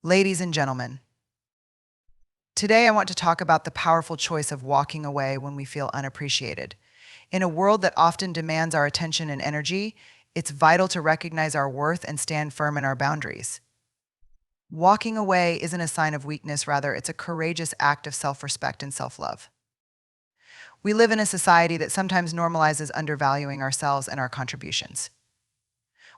Ladies and gentlemen, today I want to talk about the powerful choice of walking away when we feel unappreciated. In a world that often demands our attention and energy, it's vital to recognize our worth and stand firm in our boundaries. Walking away isn't a sign of weakness, rather, it's a courageous act of self respect and self love. We live in a society that sometimes normalizes undervaluing ourselves and our contributions.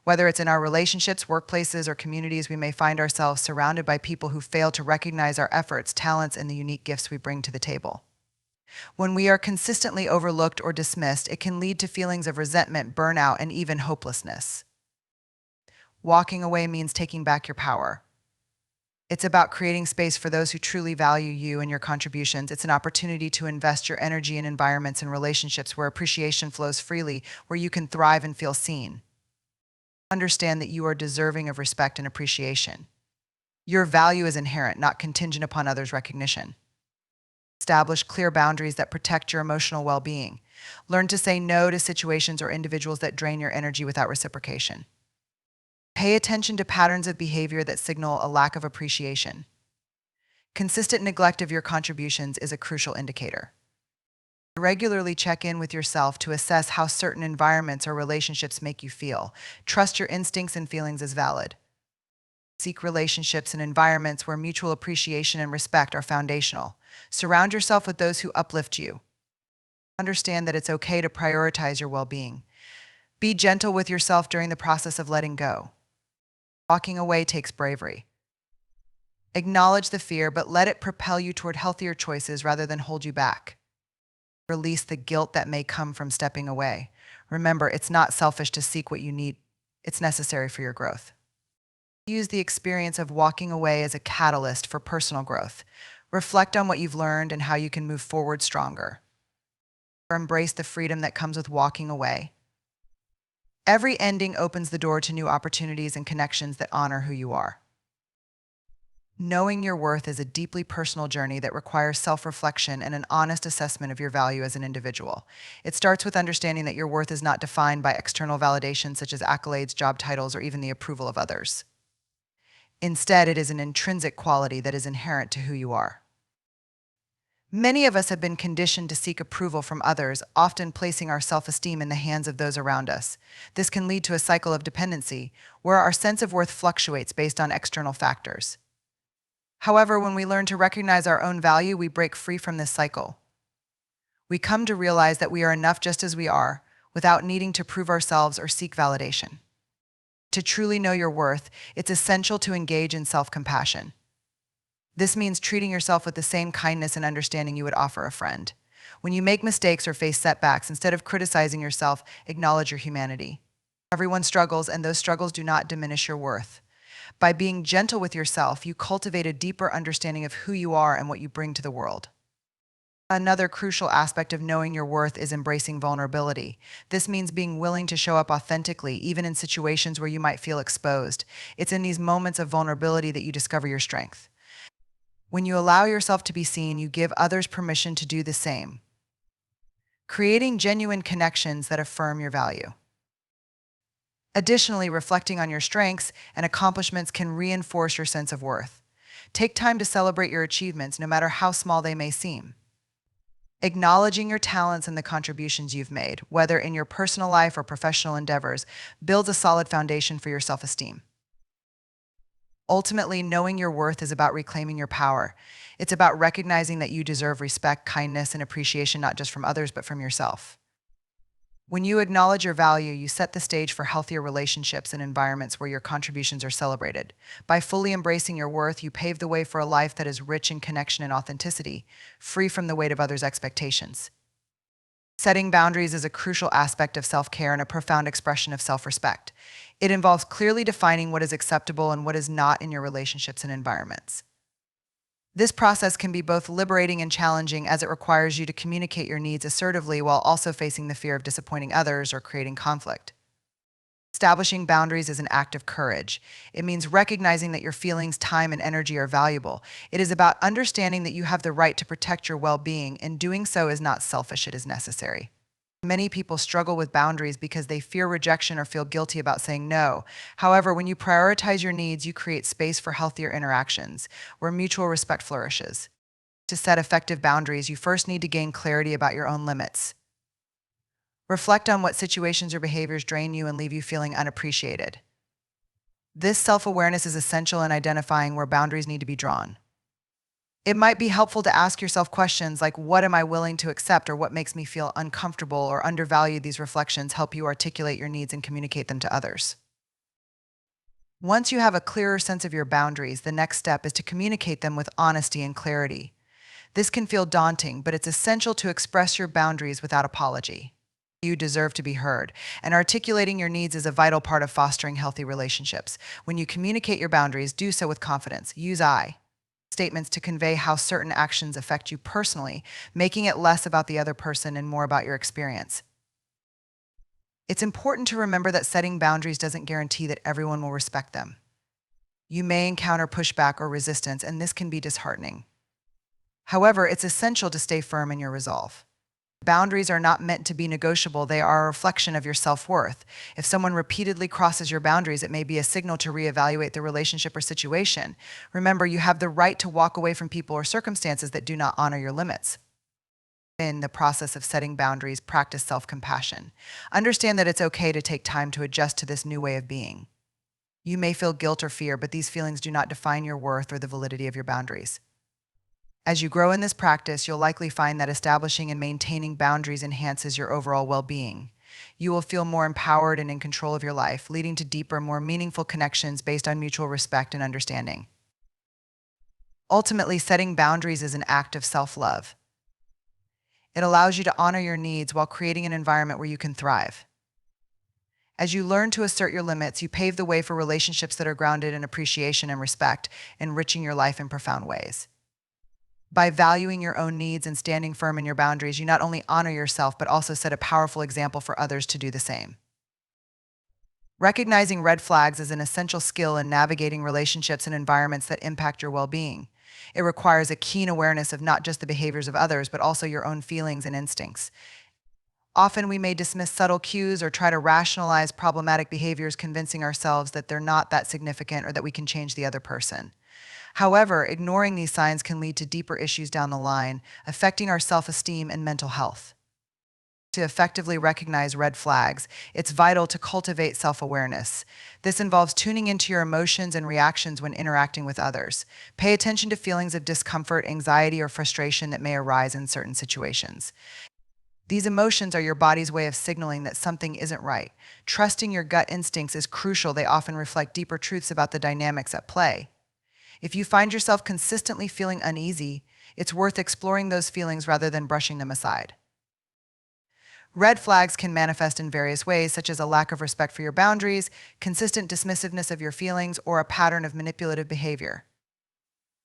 Whether it's in our relationships, workplaces, or communities, we may find ourselves surrounded by people who fail to recognize our efforts, talents, and the unique gifts we bring to the table. When we are consistently overlooked or dismissed, it can lead to feelings of resentment, burnout, and even hopelessness. Walking away means taking back your power. It's about creating space for those who truly value you and your contributions. It's an opportunity to invest your energy in environments and relationships where appreciation flows freely, where you can thrive and feel seen. Understand that you are deserving of respect and appreciation. Your value is inherent, not contingent upon others' recognition. Establish clear boundaries that protect your emotional well-being. Learn to say no to situations or individuals that drain your energy without reciprocation. Pay attention to patterns of behavior that signal a lack of appreciation. Consistent neglect of your contributions is a crucial indicator. Regularly check in with yourself to assess how certain environments or relationships make you feel. Trust your instincts and feelings as valid. Seek relationships and environments where mutual appreciation and respect are foundational. Surround yourself with those who uplift you. Understand that it's okay to prioritize your well-being. Be gentle with yourself during the process of letting go. Walking away takes bravery. Acknowledge the fear, but let it propel you toward healthier choices rather than hold you back. Release the guilt that may come from stepping away. Remember, it's not selfish to seek what you need. It's necessary for your growth. Use the experience of walking away as a catalyst for personal growth. Reflect on what you've learned and how you can move forward stronger. Embrace the freedom that comes with walking away. Every ending opens the door to new opportunities and connections that honor who you are. Knowing your worth is a deeply personal journey that requires self-reflection and an honest assessment of your value as an individual. It starts with understanding that your worth is not defined by external validation such as accolades, job titles, or even the approval of others. Instead, it is an intrinsic quality that is inherent to who you are. Many of us have been conditioned to seek approval from others, often placing our self-esteem in the hands of those around us. This can lead to a cycle of dependency, where our sense of worth fluctuates based on external factors. However, when we learn to recognize our own value, we break free from this cycle. We come to realize that we are enough just as we are, without needing to prove ourselves or seek validation. To truly know your worth, it's essential to engage in self-compassion. This means treating yourself with the same kindness and understanding you would offer a friend. When you make mistakes or face setbacks, instead of criticizing yourself, acknowledge your humanity. Everyone struggles, and those struggles do not diminish your worth. By being gentle with yourself, you cultivate a deeper understanding of who you are and what you bring to the world. Another crucial aspect of knowing your worth is embracing vulnerability. This means being willing to show up authentically, even in situations where you might feel exposed. It's in these moments of vulnerability that you discover your strength. When you allow yourself to be seen, you give others permission to do the same, creating genuine connections that affirm your value. Additionally, reflecting on your strengths and accomplishments can reinforce your sense of worth. Take time to celebrate your achievements, no matter how small they may seem. Acknowledging your talents and the contributions you've made, whether in your personal life or professional endeavors, builds a solid foundation for your self-esteem. Ultimately, knowing your worth is about reclaiming your power. It's about recognizing that you deserve respect, kindness, and appreciation not just from others, but from yourself. When you acknowledge your value, you set the stage for healthier relationships and environments where your contributions are celebrated. By fully embracing your worth, you pave the way for a life that is rich in connection and authenticity, free from the weight of others' expectations. Setting boundaries is a crucial aspect of self-care and a profound expression of self-respect. It involves clearly defining what is acceptable and what is not in your relationships and environments. This process can be both liberating and challenging, as it requires you to communicate your needs assertively while also facing the fear of disappointing others or creating conflict. Establishing boundaries is an act of courage. It means recognizing that your feelings, time, and energy are valuable. It is about understanding that you have the right to protect your well-being, and doing so is not selfish, it is necessary. Many people struggle with boundaries because they fear rejection or feel guilty about saying no. However, when you prioritize your needs, you create space for healthier interactions where mutual respect flourishes. To set effective boundaries, you first need to gain clarity about your own limits. Reflect on what situations or behaviors drain you and leave you feeling unappreciated. This self awareness is essential in identifying where boundaries need to be drawn. It might be helpful to ask yourself questions like, what am I willing to accept, or what makes me feel uncomfortable or undervalued? These reflections help you articulate your needs and communicate them to others. Once you have a clearer sense of your boundaries, the next step is to communicate them with honesty and clarity. This can feel daunting, but it's essential to express your boundaries without apology. You deserve to be heard, and articulating your needs is a vital part of fostering healthy relationships. When you communicate your boundaries, do so with confidence. Use I statements to convey how certain actions affect you personally, making it less about the other person and more about your experience. It's important to remember that setting boundaries doesn't guarantee that everyone will respect them. You may encounter pushback or resistance, and this can be disheartening. However, it's essential to stay firm in your resolve. Boundaries are not meant to be negotiable, they are a reflection of your self-worth. If someone repeatedly crosses your boundaries, it may be a signal to reevaluate the relationship or situation. Remember, you have the right to walk away from people or circumstances that do not honor your limits. In the process of setting boundaries, practice self-compassion. Understand that it's okay to take time to adjust to this new way of being. You may feel guilt or fear, but these feelings do not define your worth or the validity of your boundaries. As you grow in this practice, you'll likely find that establishing and maintaining boundaries enhances your overall well-being. You will feel more empowered and in control of your life, leading to deeper, more meaningful connections based on mutual respect and understanding. Ultimately, setting boundaries is an act of self-love. It allows you to honor your needs while creating an environment where you can thrive. As you learn to assert your limits, you pave the way for relationships that are grounded in appreciation and respect, enriching your life in profound ways. By valuing your own needs and standing firm in your boundaries, you not only honor yourself, but also set a powerful example for others to do the same. Recognizing red flags is an essential skill in navigating relationships and environments that impact your well-being. It requires a keen awareness of not just the behaviors of others, but also your own feelings and instincts. Often we may dismiss subtle cues or try to rationalize problematic behaviors, convincing ourselves that they're not that significant or that we can change the other person. However, ignoring these signs can lead to deeper issues down the line, affecting our self-esteem and mental health. To effectively recognize red flags, it's vital to cultivate self-awareness. This involves tuning into your emotions and reactions when interacting with others. Pay attention to feelings of discomfort, anxiety, or frustration that may arise in certain situations. These emotions are your body's way of signaling that something isn't right. Trusting your gut instincts is crucial. They often reflect deeper truths about the dynamics at play. If you find yourself consistently feeling uneasy, it's worth exploring those feelings rather than brushing them aside. Red flags can manifest in various ways, such as a lack of respect for your boundaries, consistent dismissiveness of your feelings, or a pattern of manipulative behavior.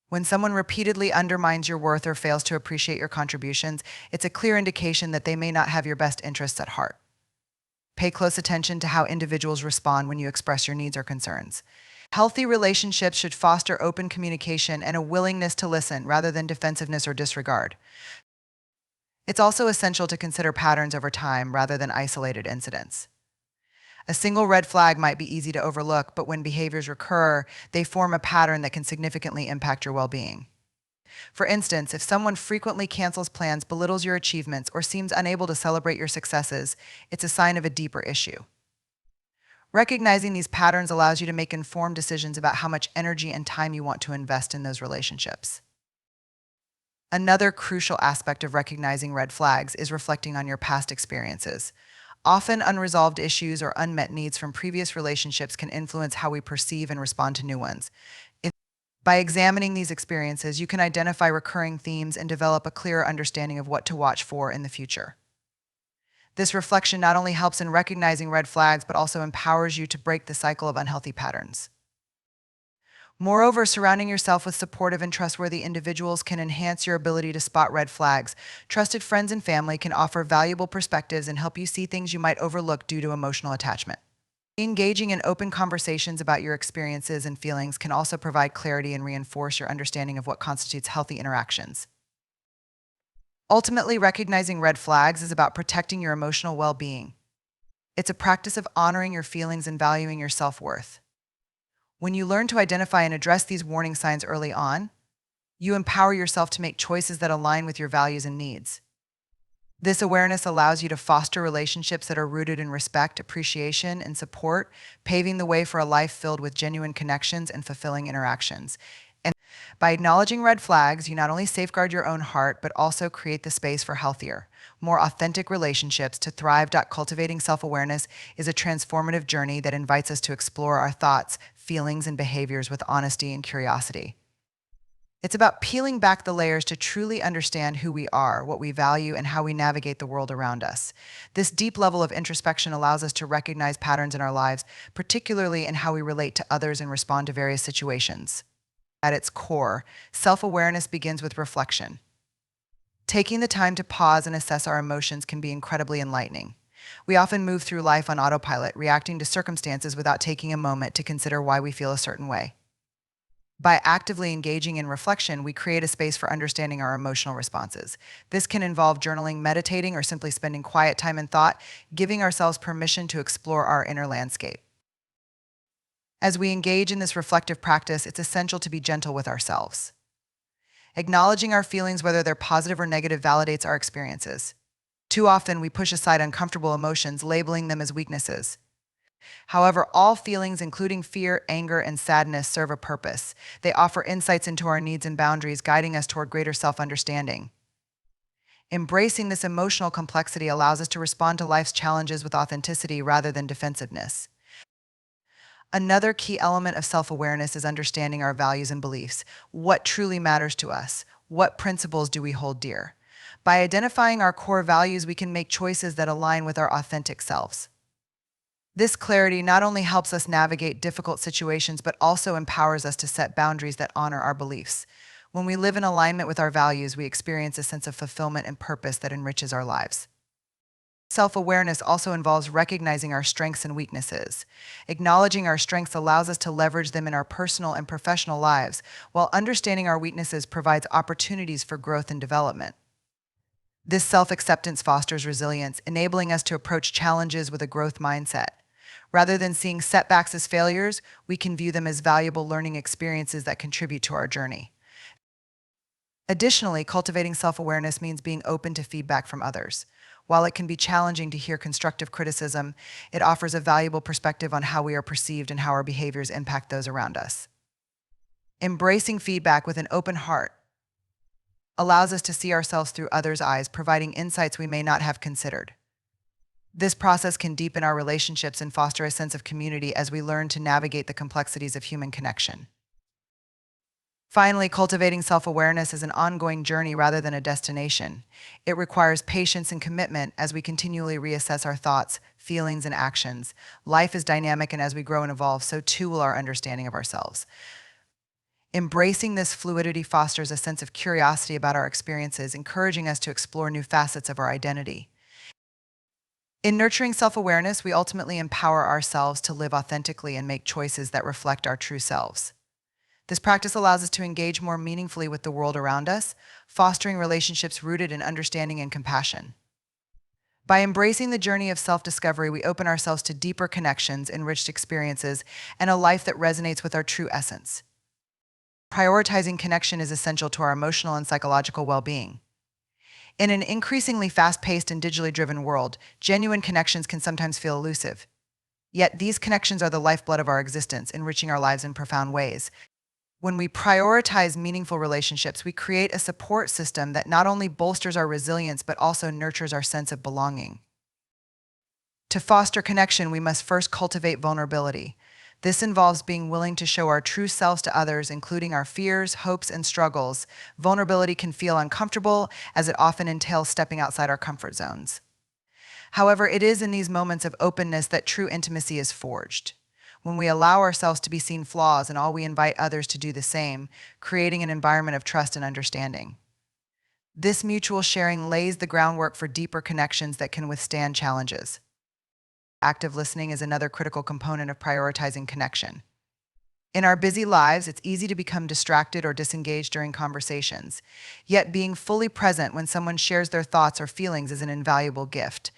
When someone repeatedly undermines your worth or fails to appreciate your contributions, it's a clear indication that they may not have your best interests at heart. Pay close attention to how individuals respond when you express your needs or concerns. Healthy relationships should foster open communication and a willingness to listen rather than defensiveness or disregard. It's also essential to consider patterns over time rather than isolated incidents. A single red flag might be easy to overlook, but when behaviors recur, they form a pattern that can significantly impact your well-being. For instance, if someone frequently cancels plans, belittles your achievements, or seems unable to celebrate your successes, it's a sign of a deeper issue. Recognizing these patterns allows you to make informed decisions about how much energy and time you want to invest in those relationships. Another crucial aspect of recognizing red flags is reflecting on your past experiences. Often unresolved issues or unmet needs from previous relationships can influence how we perceive and respond to new ones. By examining these experiences, you can identify recurring themes and develop a clearer understanding of what to watch for in the future. This reflection not only helps in recognizing red flags, but also empowers you to break the cycle of unhealthy patterns. Moreover, surrounding yourself with supportive and trustworthy individuals can enhance your ability to spot red flags. Trusted friends and family can offer valuable perspectives and help you see things you might overlook due to emotional attachment. Engaging in open conversations about your experiences and feelings can also provide clarity and reinforce your understanding of what constitutes healthy interactions. Ultimately, recognizing red flags is about protecting your emotional well-being. It's a practice of honoring your feelings and valuing your self-worth. When you learn to identify and address these warning signs early on, you empower yourself to make choices that align with your values and needs. This awareness allows you to foster relationships that are rooted in respect, appreciation, and support, paving the way for a life filled with genuine connections and fulfilling interactions. And by acknowledging red flags, you not only safeguard your own heart, but also create the space for healthier, more authentic relationships to thrive. Cultivating self-awareness is a transformative journey that invites us to explore our thoughts, feelings, and behaviors with honesty and curiosity. It's about peeling back the layers to truly understand who we are, what we value, and how we navigate the world around us. This deep level of introspection allows us to recognize patterns in our lives, particularly in how we relate to others and respond to various situations. At its core, self-awareness begins with reflection. Taking the time to pause and assess our emotions can be incredibly enlightening. We often move through life on autopilot, reacting to circumstances without taking a moment to consider why we feel a certain way. By actively engaging in reflection, we create a space for understanding our emotional responses. This can involve journaling, meditating, or simply spending quiet time in thought, giving ourselves permission to explore our inner landscape. As we engage in this reflective practice, it's essential to be gentle with ourselves. Acknowledging our feelings, whether they're positive or negative, validates our experiences. Too often, we push aside uncomfortable emotions, labeling them as weaknesses. However, all feelings, including fear, anger, and sadness, serve a purpose. They offer insights into our needs and boundaries, guiding us toward greater self-understanding. Embracing this emotional complexity allows us to respond to life's challenges with authenticity rather than defensiveness. Another key element of self-awareness is understanding our values and beliefs. What truly matters to us? What principles do we hold dear? By identifying our core values, we can make choices that align with our authentic selves. This clarity not only helps us navigate difficult situations, but also empowers us to set boundaries that honor our beliefs. When we live in alignment with our values, we experience a sense of fulfillment and purpose that enriches our lives. Self-awareness also involves recognizing our strengths and weaknesses. Acknowledging our strengths allows us to leverage them in our personal and professional lives, while understanding our weaknesses provides opportunities for growth and development. This self-acceptance fosters resilience, enabling us to approach challenges with a growth mindset. Rather than seeing setbacks as failures, we can view them as valuable learning experiences that contribute to our journey. Additionally, cultivating self-awareness means being open to feedback from others. While it can be challenging to hear constructive criticism, it offers a valuable perspective on how we are perceived and how our behaviors impact those around us. Embracing feedback with an open heart allows us to see ourselves through others' eyes, providing insights we may not have considered. This process can deepen our relationships and foster a sense of community as we learn to navigate the complexities of human connection. Finally, cultivating self-awareness is an ongoing journey rather than a destination. It requires patience and commitment as we continually reassess our thoughts, feelings, and actions. Life is dynamic, and as we grow and evolve, so too will our understanding of ourselves. Embracing this fluidity fosters a sense of curiosity about our experiences, encouraging us to explore new facets of our identity. In nurturing self-awareness, we ultimately empower ourselves to live authentically and make choices that reflect our true selves. This practice allows us to engage more meaningfully with the world around us, fostering relationships rooted in understanding and compassion. By embracing the journey of self-discovery, we open ourselves to deeper connections, enriched experiences, and a life that resonates with our true essence. Prioritizing connection is essential to our emotional and psychological well-being. In an increasingly fast-paced and digitally driven world, genuine connections can sometimes feel elusive. Yet these connections are the lifeblood of our existence, enriching our lives in profound ways. When we prioritize meaningful relationships, we create a support system that not only bolsters our resilience, but also nurtures our sense of belonging. To foster connection, we must first cultivate vulnerability. This involves being willing to show our true selves to others, including our fears, hopes, and struggles. Vulnerability can feel uncomfortable, as it often entails stepping outside our comfort zones. However, it is in these moments of openness that true intimacy is forged. When we allow ourselves to be seen flaws and all we invite others to do the same, creating an environment of trust and understanding. This mutual sharing lays the groundwork for deeper connections that can withstand challenges. Active listening is another critical component of prioritizing connection. In our busy lives, it's easy to become distracted or disengaged during conversations. Yet, being fully present when someone shares their thoughts or feelings is an invaluable gift.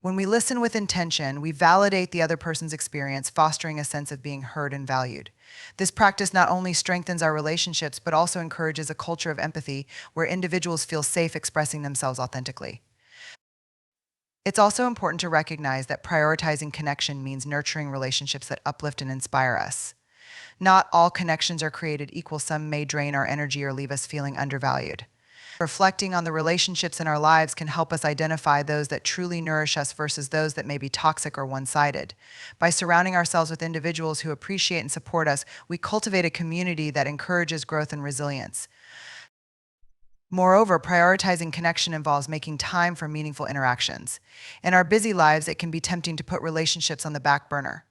When we listen with intention, we validate the other person's experience, fostering a sense of being heard and valued. This practice not only strengthens our relationships, but also encourages a culture of empathy where individuals feel safe expressing themselves authentically. It's also important to recognize that prioritizing connection means nurturing relationships that uplift and inspire us. Not all connections are created equal. Some may drain our energy or leave us feeling undervalued. Reflecting on the relationships in our lives can help us identify those that truly nourish us versus those that may be toxic or one-sided. By surrounding ourselves with individuals who appreciate and support us, we cultivate a community that encourages growth and resilience. Moreover, prioritizing connection involves making time for meaningful interactions. In our busy lives, it can be tempting to put relationships on the back burner.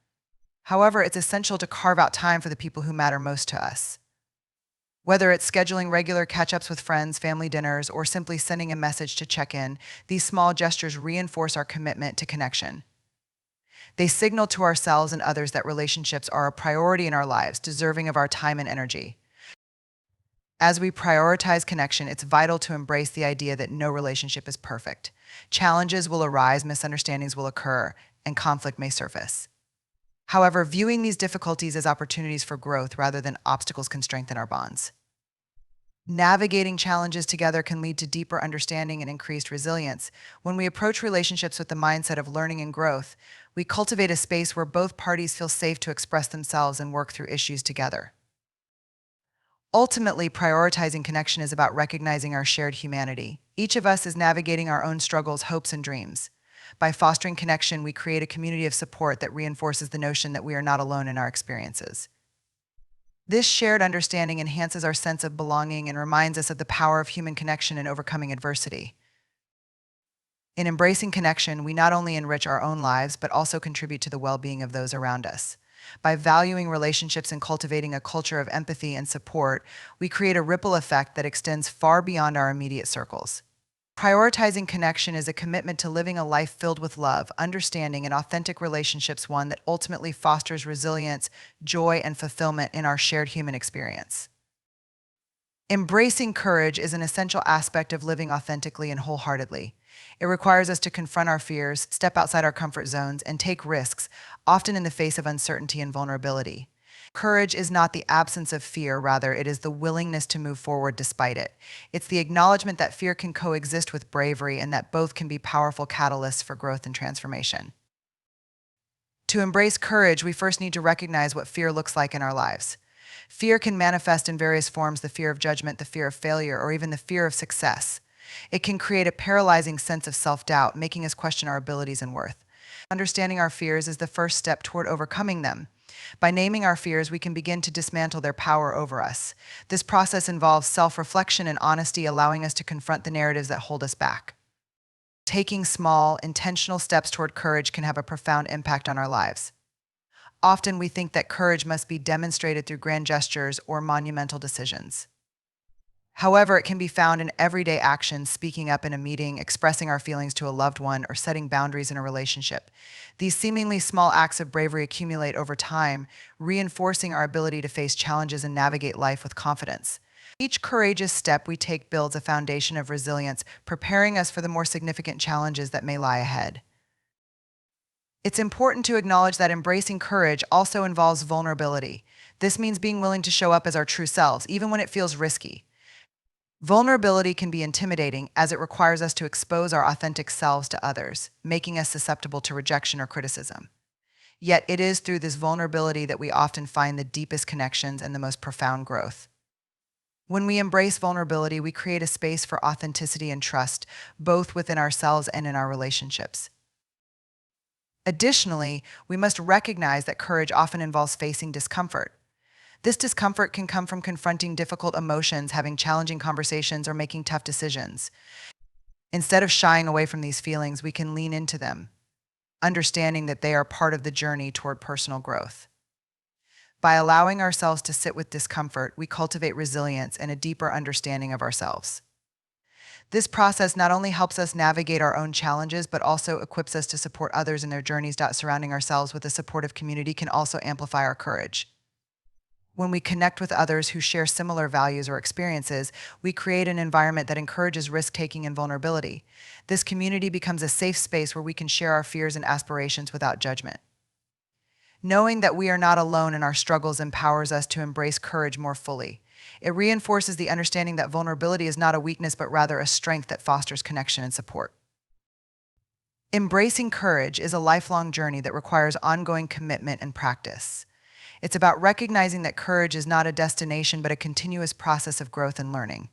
However, it's essential to carve out time for the people who matter most to us. Whether it's scheduling regular catch-ups with friends, family dinners, or simply sending a message to check in, these small gestures reinforce our commitment to connection. They signal to ourselves and others that relationships are a priority in our lives, deserving of our time and energy. As we prioritize connection, it's vital to embrace the idea that no relationship is perfect. Challenges will arise, misunderstandings will occur, and conflict may surface. However, viewing these difficulties as opportunities for growth rather than obstacles can strengthen our bonds. Navigating challenges together can lead to deeper understanding and increased resilience. When we approach relationships with the mindset of learning and growth, we cultivate a space where both parties feel safe to express themselves and work through issues together. Ultimately, prioritizing connection is about recognizing our shared humanity. Each of us is navigating our own struggles, hopes, and dreams. By fostering connection, we create a community of support that reinforces the notion that we are not alone in our experiences. This shared understanding enhances our sense of belonging and reminds us of the power of human connection in overcoming adversity. In embracing connection, we not only enrich our own lives, but also contribute to the well-being of those around us. By valuing relationships and cultivating a culture of empathy and support, we create a ripple effect that extends far beyond our immediate circles. Prioritizing connection is a commitment to living a life filled with love, understanding, and authentic relationships, one that ultimately fosters resilience, joy, and fulfillment in our shared human experience. Embracing courage is an essential aspect of living authentically and wholeheartedly. It requires us to confront our fears, step outside our comfort zones, and take risks, often in the face of uncertainty and vulnerability. Courage is not the absence of fear, rather, it is the willingness to move forward despite it. It's the acknowledgement that fear can coexist with bravery and that both can be powerful catalysts for growth and transformation. To embrace courage, we first need to recognize what fear looks like in our lives. Fear can manifest in various forms: the fear of judgment, the fear of failure, or even the fear of success. It can create a paralyzing sense of self-doubt, making us question our abilities and worth. Understanding our fears is the first step toward overcoming them. By naming our fears, we can begin to dismantle their power over us. This process involves self-reflection and honesty, allowing us to confront the narratives that hold us back. Taking small, intentional steps toward courage can have a profound impact on our lives. Often we think that courage must be demonstrated through grand gestures or monumental decisions. However, it can be found in everyday actions: speaking up in a meeting, expressing our feelings to a loved one, or setting boundaries in a relationship. These seemingly small acts of bravery accumulate over time, reinforcing our ability to face challenges and navigate life with confidence. Each courageous step we take builds a foundation of resilience, preparing us for the more significant challenges that may lie ahead. It's important to acknowledge that embracing courage also involves vulnerability. This means being willing to show up as our true selves, even when it feels risky. Vulnerability can be intimidating, as it requires us to expose our authentic selves to others, making us susceptible to rejection or criticism. Yet it is through this vulnerability that we often find the deepest connections and the most profound growth. When we embrace vulnerability, we create a space for authenticity and trust, both within ourselves and in our relationships. Additionally, we must recognize that courage often involves facing discomfort. This discomfort can come from confronting difficult emotions, having challenging conversations, or making tough decisions. Instead of shying away from these feelings, we can lean into them, understanding that they are part of the journey toward personal growth. By allowing ourselves to sit with discomfort, we cultivate resilience and a deeper understanding of ourselves. This process not only helps us navigate our own challenges, but also equips us to support others in their journeys. Surrounding ourselves with a supportive community can also amplify our courage. When we connect with others who share similar values or experiences, we create an environment that encourages risk taking and vulnerability. This community becomes a safe space where we can share our fears and aspirations without judgment. Knowing that we are not alone in our struggles empowers us to embrace courage more fully. It reinforces the understanding that vulnerability is not a weakness but rather a strength that fosters connection and support. Embracing courage is a lifelong journey that requires ongoing commitment and practice. It's about recognizing that courage is not a destination but a continuous process of growth and learning.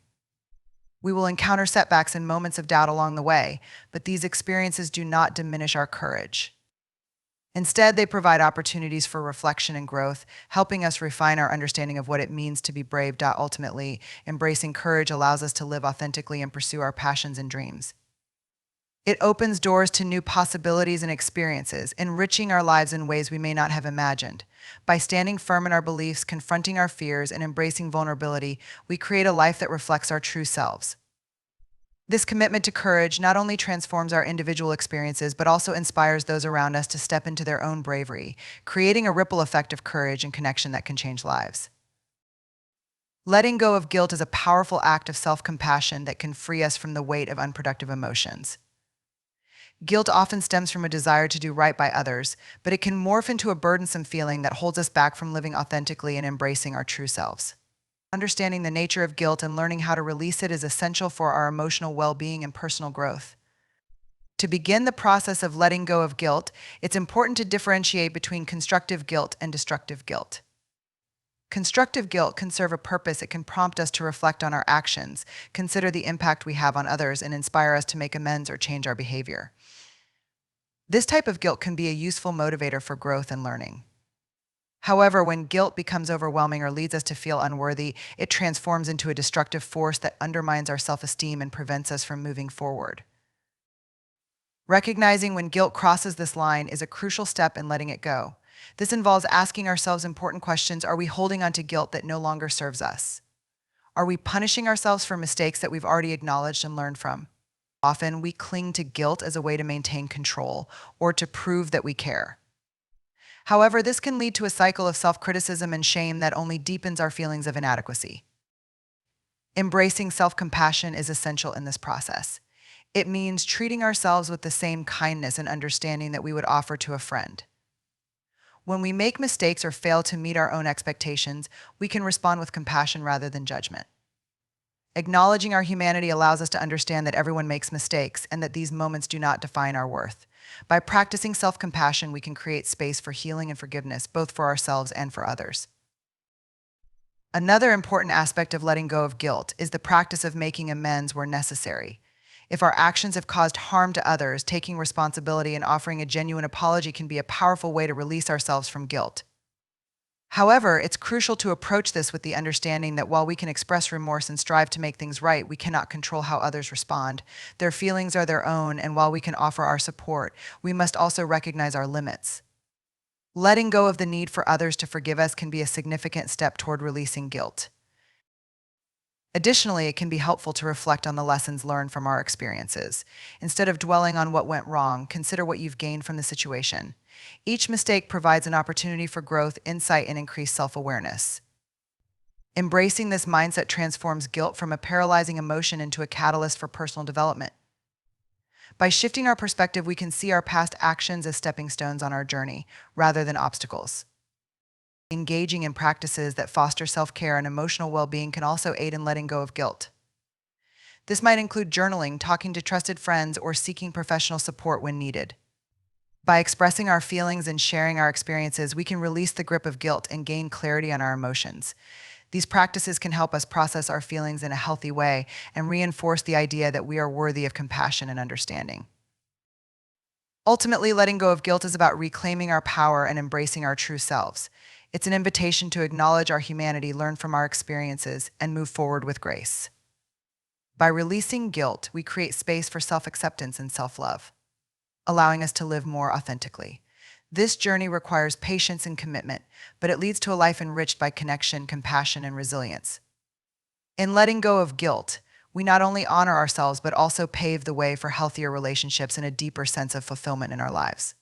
We will encounter setbacks and moments of doubt along the way, but these experiences do not diminish our courage. Instead, they provide opportunities for reflection and growth, helping us refine our understanding of what it means to be brave. Ultimately, embracing courage allows us to live authentically and pursue our passions and dreams. It opens doors to new possibilities and experiences, enriching our lives in ways we may not have imagined. By standing firm in our beliefs, confronting our fears, and embracing vulnerability, we create a life that reflects our true selves. This commitment to courage not only transforms our individual experiences, but also inspires those around us to step into their own bravery, creating a ripple effect of courage and connection that can change lives. Letting go of guilt is a powerful act of self-compassion that can free us from the weight of unproductive emotions. Guilt often stems from a desire to do right by others, but it can morph into a burdensome feeling that holds us back from living authentically and embracing our true selves. Understanding the nature of guilt and learning how to release it is essential for our emotional well-being and personal growth. To begin the process of letting go of guilt, it's important to differentiate between constructive guilt and destructive guilt. Constructive guilt can serve a purpose. It can prompt us to reflect on our actions, consider the impact we have on others, and inspire us to make amends or change our behavior. This type of guilt can be a useful motivator for growth and learning. However, when guilt becomes overwhelming or leads us to feel unworthy, it transforms into a destructive force that undermines our self-esteem and prevents us from moving forward. Recognizing when guilt crosses this line is a crucial step in letting it go. This involves asking ourselves important questions. Are we holding on to guilt that no longer serves us? Are we punishing ourselves for mistakes that we've already acknowledged and learned from? Often, we cling to guilt as a way to maintain control or to prove that we care. However, this can lead to a cycle of self-criticism and shame that only deepens our feelings of inadequacy. Embracing self-compassion is essential in this process. It means treating ourselves with the same kindness and understanding that we would offer to a friend. When we make mistakes or fail to meet our own expectations, we can respond with compassion rather than judgment. Acknowledging our humanity allows us to understand that everyone makes mistakes and that these moments do not define our worth. By practicing self-compassion, we can create space for healing and forgiveness, both for ourselves and for others. Another important aspect of letting go of guilt is the practice of making amends where necessary. If our actions have caused harm to others, taking responsibility and offering a genuine apology can be a powerful way to release ourselves from guilt. However, it's crucial to approach this with the understanding that while we can express remorse and strive to make things right, we cannot control how others respond. Their feelings are their own, and while we can offer our support, we must also recognize our limits. Letting go of the need for others to forgive us can be a significant step toward releasing guilt. Additionally, it can be helpful to reflect on the lessons learned from our experiences. Instead of dwelling on what went wrong, consider what you've gained from the situation. Each mistake provides an opportunity for growth, insight, and increased self-awareness. Embracing this mindset transforms guilt from a paralyzing emotion into a catalyst for personal development. By shifting our perspective, we can see our past actions as stepping stones on our journey, rather than obstacles. Engaging in practices that foster self-care and emotional well-being can also aid in letting go of guilt. This might include journaling, talking to trusted friends, or seeking professional support when needed. By expressing our feelings and sharing our experiences, we can release the grip of guilt and gain clarity on our emotions. These practices can help us process our feelings in a healthy way and reinforce the idea that we are worthy of compassion and understanding. Ultimately, letting go of guilt is about reclaiming our power and embracing our true selves. It's an invitation to acknowledge our humanity, learn from our experiences, and move forward with grace. By releasing guilt, we create space for self-acceptance and self-love, allowing us to live more authentically. This journey requires patience and commitment, but it leads to a life enriched by connection, compassion, and resilience. In letting go of guilt, we not only honor ourselves, but also pave the way for healthier relationships and a deeper sense of fulfillment in our lives.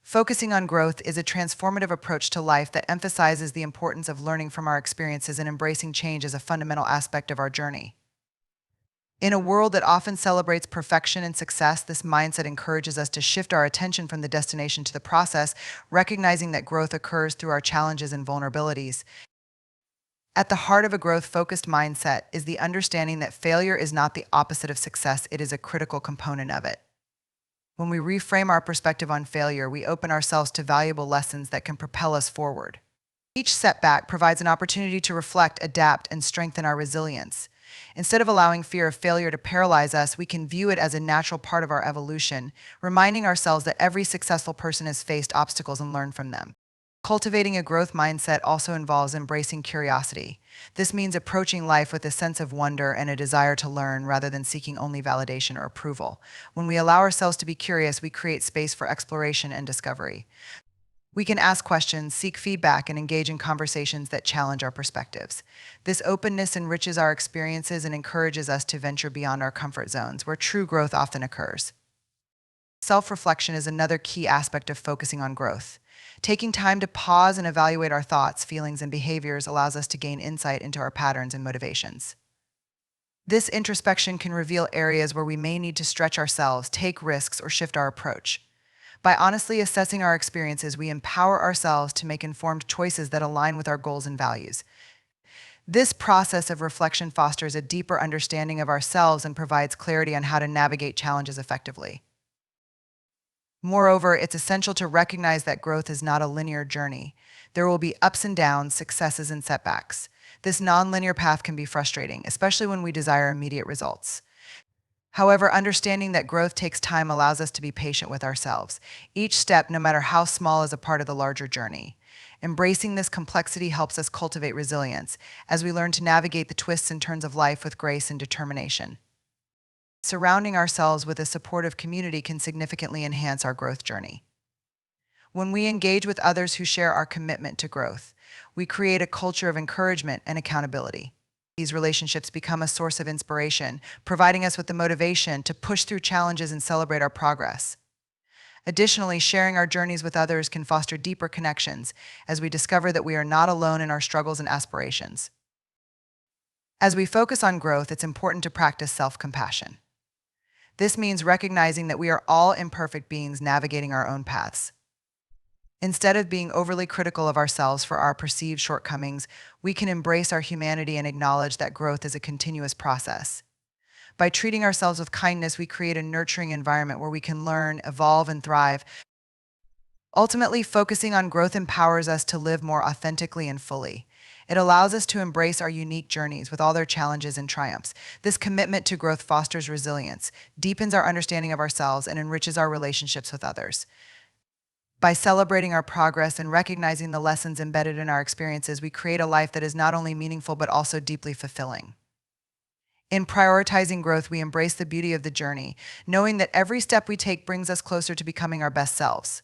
Focusing on growth is a transformative approach to life that emphasizes the importance of learning from our experiences and embracing change as a fundamental aspect of our journey. In a world that often celebrates perfection and success, this mindset encourages us to shift our attention from the destination to the process, recognizing that growth occurs through our challenges and vulnerabilities. At the heart of a growth focused mindset is the understanding that failure is not the opposite of success, it is a critical component of it. When we reframe our perspective on failure, we open ourselves to valuable lessons that can propel us forward. Each setback provides an opportunity to reflect, adapt, and strengthen our resilience. Instead of allowing fear of failure to paralyze us, we can view it as a natural part of our evolution, reminding ourselves that every successful person has faced obstacles and learned from them. Cultivating a growth mindset also involves embracing curiosity. This means approaching life with a sense of wonder and a desire to learn rather than seeking only validation or approval. When we allow ourselves to be curious, we create space for exploration and discovery. We can ask questions, seek feedback, and engage in conversations that challenge our perspectives. This openness enriches our experiences and encourages us to venture beyond our comfort zones, where true growth often occurs. Self-reflection is another key aspect of focusing on growth. Taking time to pause and evaluate our thoughts, feelings, and behaviors allows us to gain insight into our patterns and motivations. This introspection can reveal areas where we may need to stretch ourselves, take risks, or shift our approach. By honestly assessing our experiences, we empower ourselves to make informed choices that align with our goals and values. This process of reflection fosters a deeper understanding of ourselves and provides clarity on how to navigate challenges effectively. Moreover, it's essential to recognize that growth is not a linear journey. There will be ups and downs, successes, and setbacks. This nonlinear path can be frustrating, especially when we desire immediate results. However, understanding that growth takes time allows us to be patient with ourselves. Each step, no matter how small, is a part of the larger journey. Embracing this complexity helps us cultivate resilience as we learn to navigate the twists and turns of life with grace and determination. Surrounding ourselves with a supportive community can significantly enhance our growth journey. When we engage with others who share our commitment to growth, we create a culture of encouragement and accountability. These relationships become a source of inspiration, providing us with the motivation to push through challenges and celebrate our progress. Additionally, sharing our journeys with others can foster deeper connections as we discover that we are not alone in our struggles and aspirations. As we focus on growth, it's important to practice self-compassion. This means recognizing that we are all imperfect beings navigating our own paths. Instead of being overly critical of ourselves for our perceived shortcomings, we can embrace our humanity and acknowledge that growth is a continuous process. By treating ourselves with kindness, we create a nurturing environment where we can learn, evolve, and thrive. Ultimately, focusing on growth empowers us to live more authentically and fully. It allows us to embrace our unique journeys with all their challenges and triumphs. This commitment to growth fosters resilience, deepens our understanding of ourselves, and enriches our relationships with others. By celebrating our progress and recognizing the lessons embedded in our experiences, we create a life that is not only meaningful but also deeply fulfilling. In prioritizing growth, we embrace the beauty of the journey, knowing that every step we take brings us closer to becoming our best selves.